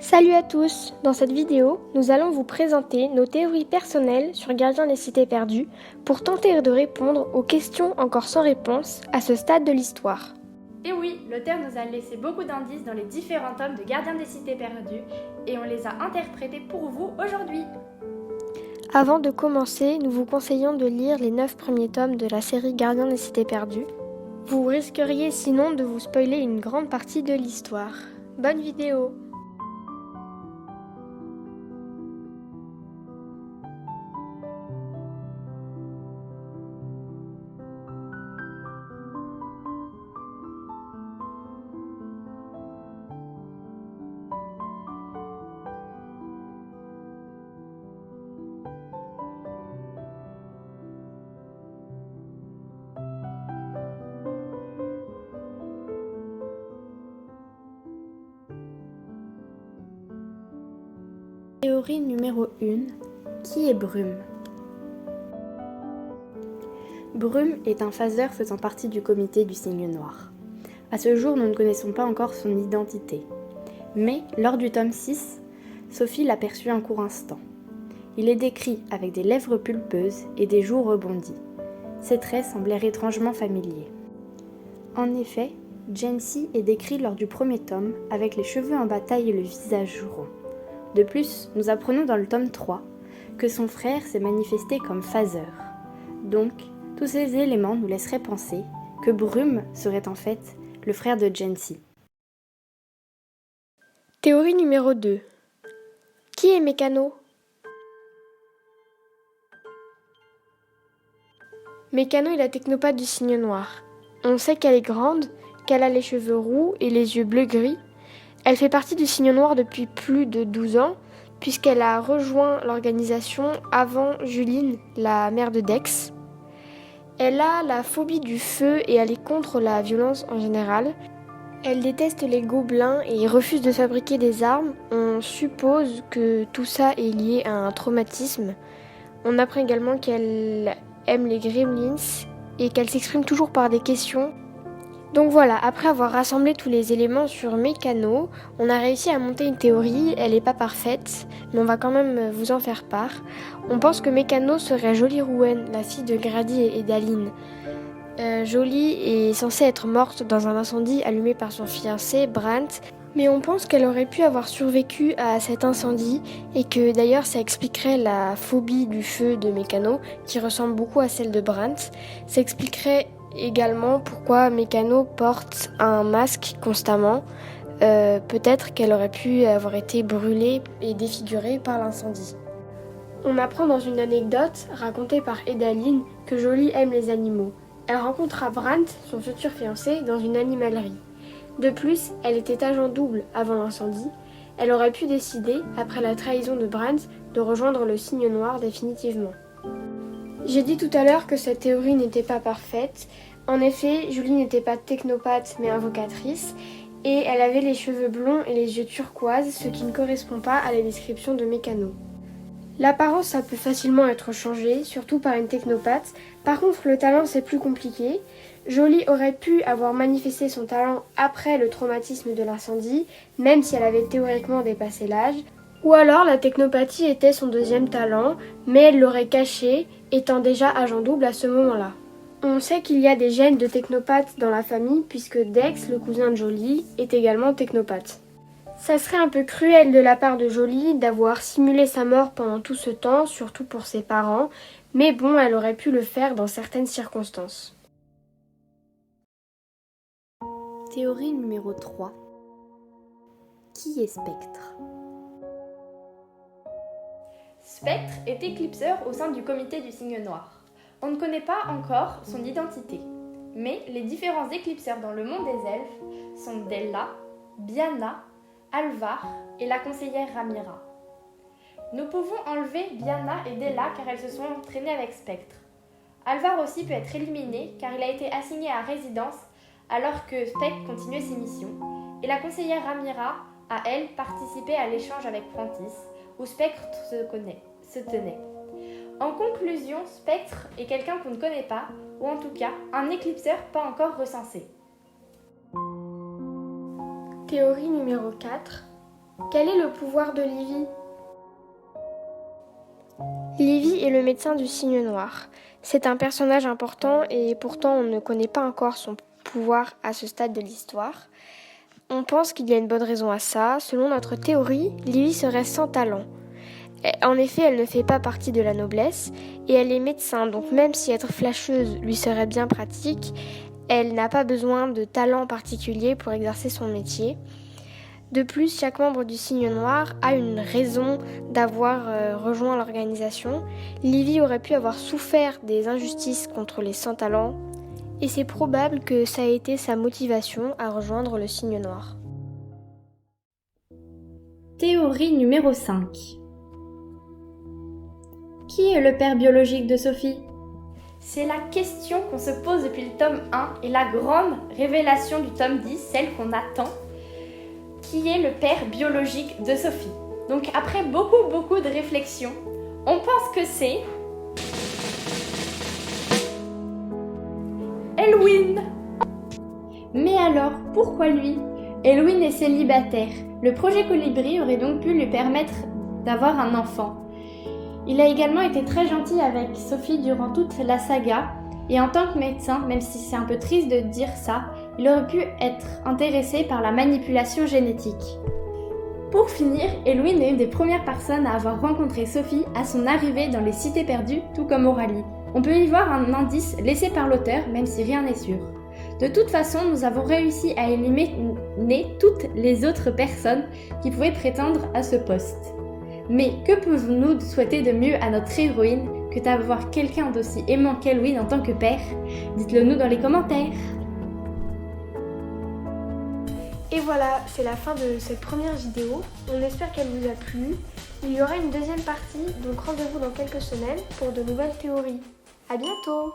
Salut à tous! Dans cette vidéo, nous allons vous présenter nos théories personnelles sur Gardien des Cités Perdues pour tenter de répondre aux questions encore sans réponse à ce stade de l'histoire. Et oui, l'auteur nous a laissé beaucoup d'indices dans les différents tomes de Gardien des Cités Perdues et on les a interprétés pour vous aujourd'hui. Avant de commencer, nous vous conseillons de lire les 9 premiers tomes de la série Gardien des Cités Perdues. Vous risqueriez sinon de vous spoiler une grande partie de l'histoire. Bonne vidéo! Théorie numéro 1. Qui est Brume? Brume est un phaseur faisant partie du comité du Cygne Noir. À ce jour, nous ne connaissons pas encore son identité. Mais, lors du tome 6, Sophie l'aperçut un court instant. Il est décrit avec des lèvres pulpeuses et des joues rebondies. Ses traits semblèrent étrangement familiers. En effet, Jency est décrit lors du premier tome avec les cheveux en bataille et le visage rond. De plus, nous apprenons dans le tome 3 que son frère s'est manifesté comme phaseur. Donc, tous ces éléments nous laisseraient penser que Brume serait en fait le frère de Jency. Théorie numéro 2. Qui est Mécano? Mécano est la technopathe du Cygne Noir. On sait qu'elle est grande, qu'elle a les cheveux roux et les yeux bleu-gris. Elle fait partie du Cygne Noir depuis plus de 12 ans, puisqu'elle a rejoint l'organisation avant Juline, la mère de Dex. Elle a la phobie du feu et elle est contre la violence en général. Elle déteste les gobelins et refuse de fabriquer des armes. On suppose que tout ça est lié à un traumatisme. On apprend également qu'elle aime les gremlins et qu'elle s'exprime toujours par des questions. Donc voilà, après avoir rassemblé tous les éléments sur Mécano, on a réussi à monter une théorie. Elle n'est pas parfaite, mais on va quand même vous en faire part. On pense que Mécano serait Jolie Rouen, la fille de Grady et d'Aline. Jolie est censée être morte dans un incendie allumé par son fiancé, Brant, mais on pense qu'elle aurait pu avoir survécu à cet incendie et que d'ailleurs ça expliquerait la phobie du feu de Mécano, qui ressemble beaucoup à celle de Brant. Ça expliquerait également pourquoi Mécano porte un masque constamment. Peut-être qu'elle aurait pu avoir été brûlée et défigurée par l'incendie. On apprend dans une anecdote racontée par Edaline que Jolie aime les animaux. Elle rencontra Brant, son futur fiancé, dans une animalerie. De plus, elle était agent double avant l'incendie. Elle aurait pu décider, après la trahison de Brant, de rejoindre le Cygne Noir définitivement. J'ai dit tout à l'heure que cette théorie n'était pas parfaite. En effet, Julie n'était pas technopathe mais invocatrice, et elle avait les cheveux blonds et les yeux turquoises, ce qui ne correspond pas à la description de Mécano. L'apparence, ça peut facilement être changé, surtout par une technopathe. Par contre, le talent, c'est plus compliqué. Jolie aurait pu avoir manifesté son talent après le traumatisme de l'incendie, même si elle avait théoriquement dépassé l'âge. Ou alors la technopathie était son deuxième talent, mais elle l'aurait caché, étant déjà agent double à ce moment-là. On sait qu'il y a des gènes de technopathe dans la famille, puisque Dex, le cousin de Jolie, est également technopathe. Ça serait un peu cruel de la part de Jolie d'avoir simulé sa mort pendant tout ce temps, surtout pour ses parents, mais bon, elle aurait pu le faire dans certaines circonstances. Théorie numéro 3. Qui est Spectre? Spectre est éclipseur au sein du comité du Cygne Noir. On ne connaît pas encore son identité, mais les différents éclipseurs dans le monde des elfes sont Della, Biana, Alvar et la conseillère Ramira. Nous pouvons enlever Biana et Della car elles se sont entraînées avec Spectre. Alvar aussi peut être éliminé car il a été assigné à résidence alors que Spectre continuait ses missions, et la conseillère Ramira a, elle, participé à l'échange avec Prentice, où Spectre se tenait. En conclusion, Spectre est quelqu'un qu'on ne connaît pas, ou en tout cas, un éclipseur pas encore recensé. Théorie numéro 4. Quel est le pouvoir de Livy? Livy est le médecin du cygne noir. C'est un personnage important et pourtant on ne connaît pas encore son pouvoir à ce stade de l'histoire. On pense qu'il y a une bonne raison à ça. Selon notre théorie, Livy serait sans talent. En effet, elle ne fait pas partie de la noblesse et elle est médecin, donc même si être flasheuse lui serait bien pratique, elle n'a pas besoin de talent particulier pour exercer son métier. De plus, chaque membre du cygne noir a une raison d'avoir rejoint l'organisation. Livy aurait pu avoir souffert des injustices contre les sans-talents et c'est probable que ça ait été sa motivation à rejoindre le cygne noir. Théorie numéro 5. Qui est le père biologique de Sophie? C'est la question qu'on se pose depuis le tome 1 et la grande révélation du tome 10, celle qu'on attend. Qui est le père biologique de Sophie? Donc après beaucoup de réflexions, on pense que c'est Elwyn. Mais alors, pourquoi lui? Elwyn est célibataire. Le projet Colibri aurait donc pu lui permettre d'avoir un enfant. Il a également été très gentil avec Sophie durant toute la saga, et en tant que médecin, même si c'est un peu triste de dire ça, il aurait pu être intéressé par la manipulation génétique. Pour finir, Elwyn est une des premières personnes à avoir rencontré Sophie à son arrivée dans les Cités Perdues, tout comme Aurélie. On peut y voir un indice laissé par l'auteur, même si rien n'est sûr. De toute façon, nous avons réussi à éliminer toutes les autres personnes qui pouvaient prétendre à ce poste. Mais que pouvons-nous souhaiter de mieux à notre héroïne que d'avoir quelqu'un d'aussi aimant qu'Elwyn en tant que père? Dites-le nous dans les commentaires. Et voilà, c'est la fin de cette première vidéo. On espère qu'elle vous a plu. Il y aura une deuxième partie, donc rendez-vous dans quelques semaines pour de nouvelles théories. À bientôt!